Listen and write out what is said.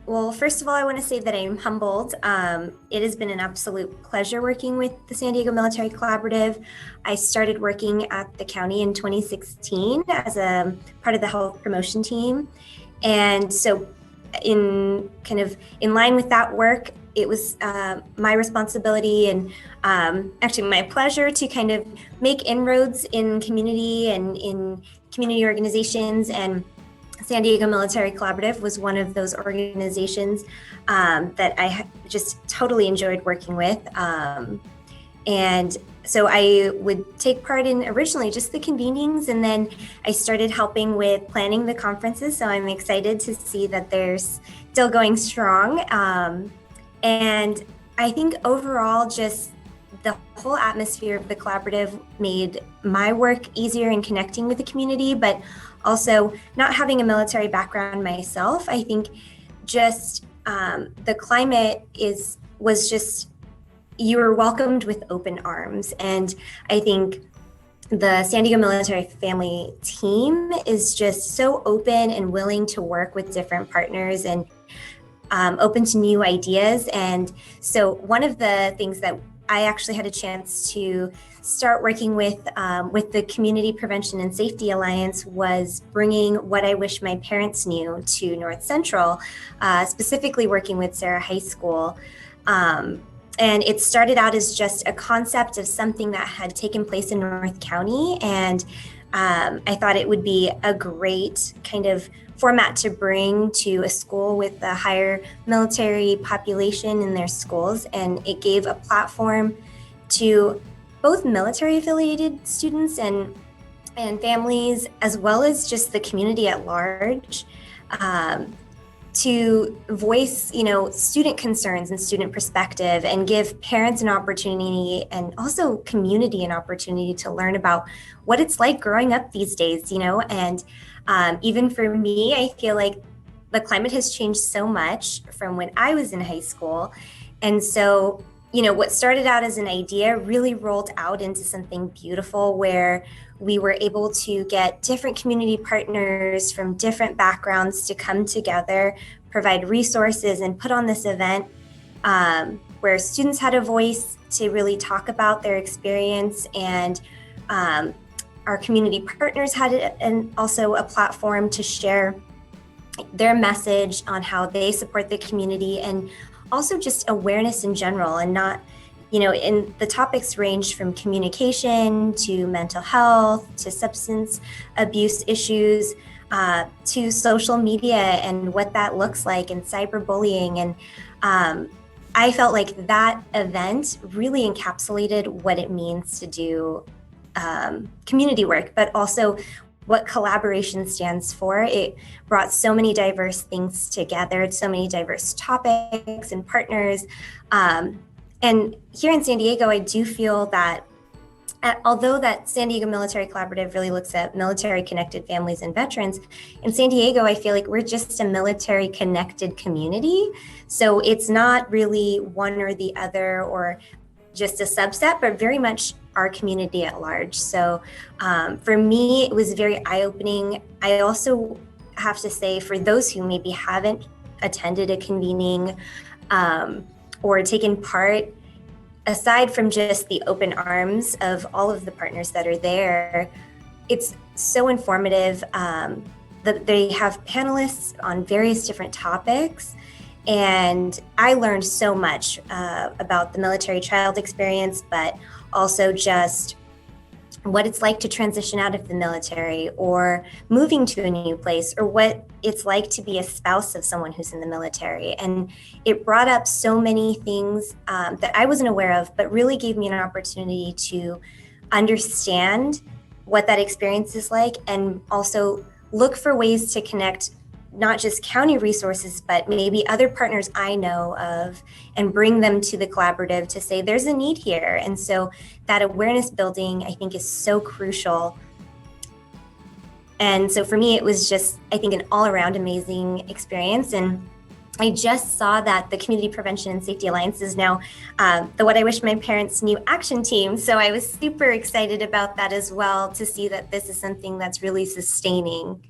Well, first of all, I want to say that I'm humbled. It has been an absolute pleasure working with the San Diego Military Collaborative. I started working at the county in 2016 as a part of the health promotion team. And so, in line with that work, it was my responsibility and actually my pleasure to kind of make inroads in community and in community organizations. And San Diego Military Collaborative was one of those organizations that I just totally enjoyed working with. And so I would take part in originally just the convenings, and then I started helping with planning the conferences. So I'm excited to see that they're still going strong. And I think overall, just the whole atmosphere of the collaborative made my work easier in connecting with the community, but also not having a military background myself. I think just the climate was just, you were welcomed with open arms. And I think the San Diego Military Family team is just so open and willing to work with different partners and open to new ideas. And so one of the things that I actually had a chance to start working with the Community Prevention and Safety Alliance was bringing What I Wish My Parents Knew to North Central, specifically working with Sarah High School. And it started out as just a concept of something that had taken place in North County. And I thought it would be a great kind of format to bring to a school with a higher military population in their schools. And it gave a platform to both military affiliated students and families, as well as just the community at large, to voice, student concerns and student perspective, and give parents an opportunity and also community an opportunity to learn about what it's like growing up these days, and even for me, I feel like the climate has changed so much from when I was in high school. And so, what started out as an idea really rolled out into something beautiful, where we were able to get different community partners from different backgrounds to come together, provide resources, and put on this event where students had a voice to really talk about their experience, and our community partners had also a platform to share their message on how they support the community, and also just awareness in general. And not, in the topics ranged from communication to mental health to substance abuse issues to social media and what that looks like, and cyberbullying. And I felt like that event really encapsulated what it means to do community work, but also what collaboration stands for. It brought so many diverse things together, so many diverse topics and partners. And here in San Diego, I do feel that although that San Diego Military Collaborative really looks at military connected families and veterans, in San Diego, I feel like we're just a military connected community. So it's not really one or the other or just a subset, but very much our community at large. So for me, it was very eye-opening. I also have to say, for those who maybe haven't attended a convening or taken part, aside from just the open arms of all of the partners that are there, it's so informative that they have panelists on various different topics. And I learned so much about the military child experience, but also just what it's like to transition out of the military, or moving to a new place, or what it's like to be a spouse of someone who's in the military. And it brought up so many things that I wasn't aware of, but really gave me an opportunity to understand what that experience is like, and also look for ways to connect not just county resources, but maybe other partners I know of, and bring them to the collaborative to say there's a need here. And so that awareness building, I think, is so crucial. And so for me, it was just, I think, an all-around amazing experience. And I just saw that the Community Prevention and Safety Alliance is now the What I Wish My Parents Knew action team. So I was super excited about that as well, to see that this is something that's really sustaining.